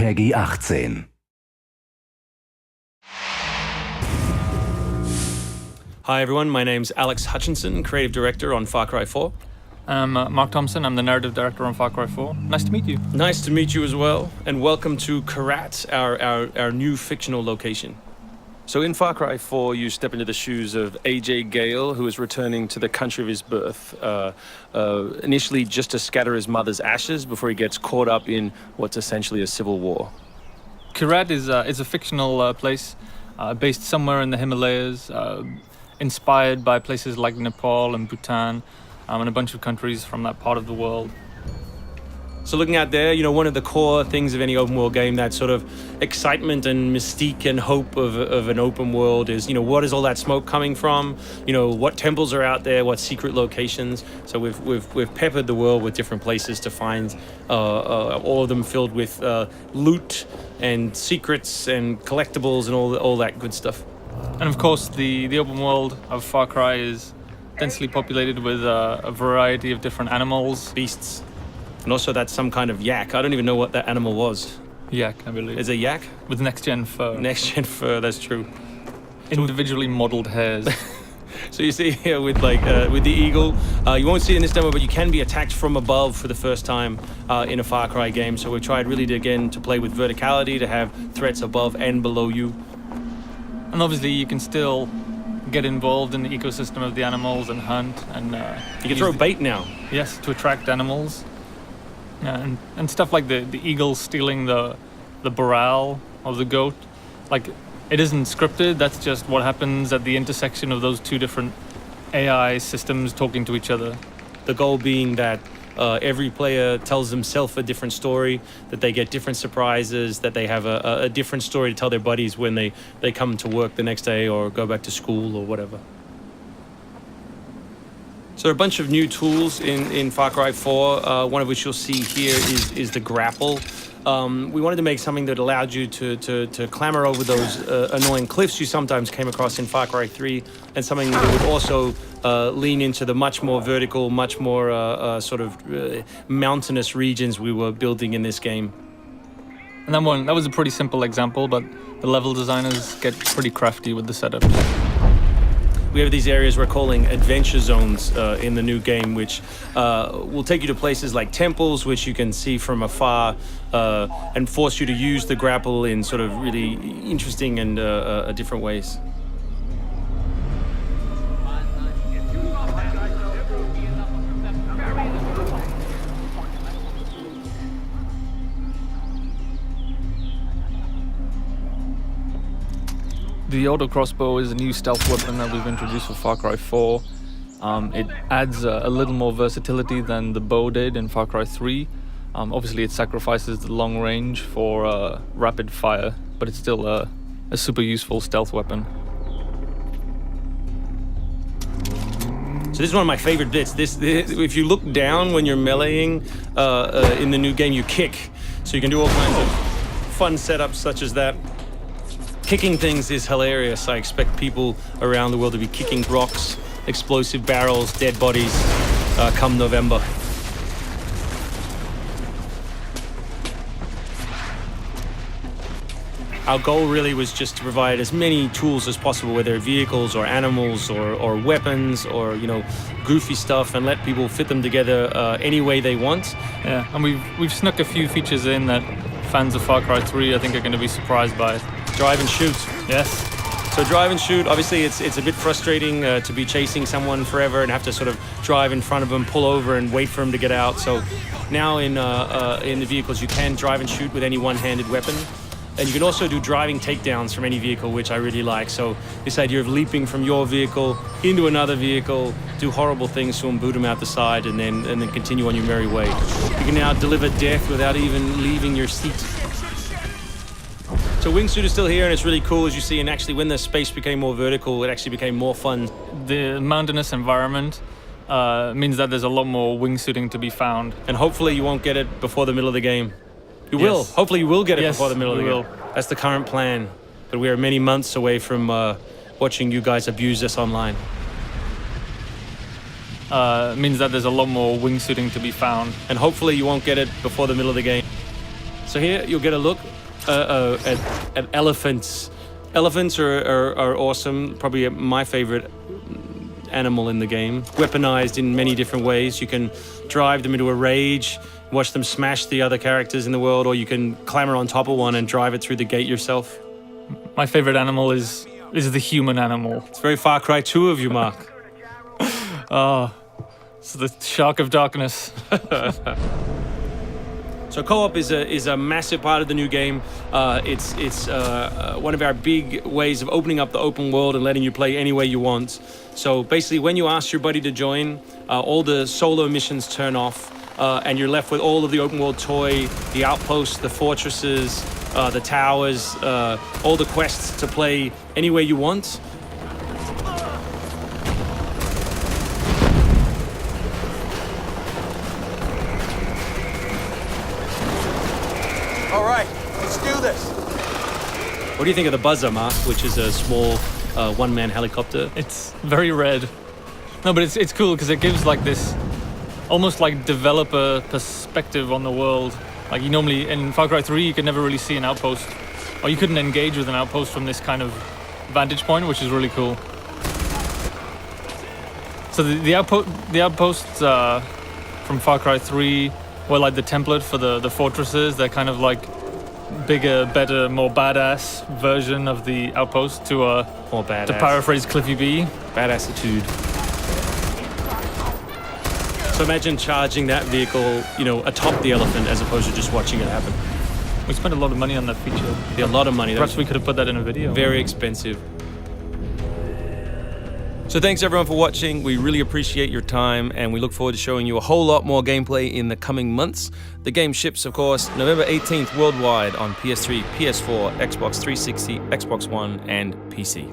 Peggy 18. Hi everyone, my name's Alex Hutchinson, Creative Director on Far Cry 4. I'm Mark Thompson, I'm the Narrative Director on Far Cry 4. Nice to meet you. Nice to meet you as well, and welcome to Kyrat, our new fictional location. So in Far Cry 4, you step into the shoes of AJ Gale, who is returning to the country of his birth, initially just to scatter his mother's ashes before he gets caught up in what's essentially a civil war. Kyrat is a fictional place based somewhere in the Himalayas, inspired by places like Nepal and Bhutan, and a bunch of countries from that part of the world. So looking out there, you know, one of the core things of any open world game, that sort of excitement and mystique and hope of an open world is, you know, what is all that smoke coming from? You know, what temples are out there? What secret locations? So we've peppered the world with different places to find, all of them filled with loot and secrets and collectibles and all that good stuff. And of course, the open world of Far Cry is densely populated with a variety of different animals. Beasts. And also that's some kind of yak. I don't even know what that animal was. Yak, I believe. Is it a yak? With next-gen fur. Next-gen fur, that's true. Individually modeled hairs. So you see here with with the eagle, you won't see it in this demo, but you can be attacked from above for the first time in a Far Cry game. So we've tried really to play with verticality, to have threats above and below you. And obviously you can still get involved in the ecosystem of the animals and hunt and you can throw bait now. Yes, to attract animals. Yeah, and stuff like the eagle stealing the morale of the goat. Like, it isn't scripted, that's just what happens at the intersection of those two different AI systems talking to each other. The goal being that every player tells themselves a different story, that they get different surprises, that they have a different story to tell their buddies when they come to work the next day or go back to school or whatever. So there are a bunch of new tools in Far Cry 4, one of which you'll see here is the grapple. We wanted to make something that allowed you to clamber over those annoying cliffs you sometimes came across in Far Cry 3, and something that would also lean into the much more vertical, much more sort of mountainous regions we were building in this game. And that was a pretty simple example, but the level designers get pretty crafty with the setup. We have these areas we're calling adventure zones in the new game, which will take you to places like temples, which you can see from afar, and force you to use the grapple in sort of really interesting and different ways. The auto crossbow is a new stealth weapon that we've introduced for Far Cry 4. It adds a little more versatility than the bow did in Far Cry 3. Obviously it sacrifices the long range for rapid fire, but it's still a super useful stealth weapon. So this is one of my favorite bits. If you look down when you're meleeing in the new game, you kick. So you can do all kinds of fun setups such as that. Kicking things is hilarious. I expect people around the world to be kicking rocks, explosive barrels, dead bodies come November. Our goal really was just to provide as many tools as possible, whether vehicles or animals or weapons or, you know, goofy stuff, and let people fit them together any way they want. Yeah, and we've snuck a few features in that fans of Far Cry 3 I think are going to be surprised by. Drive and shoot. Yes. So drive and shoot, obviously it's a bit frustrating to be chasing someone forever and have to sort of drive in front of them, pull over and wait for them to get out. So now in the vehicles you can drive and shoot with any one-handed weapon. And you can also do driving takedowns from any vehicle, which I really like. So this idea of leaping from your vehicle into another vehicle, do horrible things to them, boot them out the side, and then continue on your merry way. You can now deliver death without even leaving your seat. So wingsuit is still here, and it's really cool, as you see, and actually when the space became more vertical, it actually became more fun. The mountainous environment means that there's a lot more wingsuiting to be found. And hopefully you won't get it before the middle of the game. You will. Hopefully you will get it before the middle of the game. That's the current plan. But we are many months away from watching you guys abuse this online. Means that there's a lot more wingsuiting to be found. And hopefully you won't get it before the middle of the game. So here you'll get a look at elephants. Elephants are awesome, probably my favorite animal in the game. Weaponized in many different ways. You can drive them into a rage, watch them smash the other characters in the world, or you can clamber on top of one and drive it through the gate yourself. My favorite animal is the human animal. It's very Far Cry 2 of you, Mark. Oh, it's the Shark of Darkness. So co-op is a massive part of the new game. It's one of our big ways of opening up the open world and letting you play any way you want. So basically, when you ask your buddy to join, all the solo missions turn off, and you're left with all of the open world toy, the outposts, the fortresses, the towers, all the quests to play any way you want. All right, let's do this. What do you think of the Buzzer, Mark, which is a small one-man helicopter? It's very red. No, but it's cool because it gives like this almost like developer perspective on the world. Like you normally in Far Cry 3 you could never really see an outpost, or you couldn't engage with an outpost from this kind of vantage point, which is really cool. So the outposts from Far Cry 3 were like the template for the fortresses. They're kind of like bigger, better, more badass version of the outpost to More badass. to paraphrase Cliffy B. Badassitude. So imagine charging that vehicle, atop the elephant as opposed to just watching it happen. We spent a lot of money on that feature. Yeah, a lot of money. Perhaps we could have put that in a video. Very expensive. So thanks everyone for watching. We really appreciate your time, and we look forward to showing you a whole lot more gameplay in the coming months. The game ships, of course, November 18th worldwide on PS3, PS4, Xbox 360, Xbox One, and PC.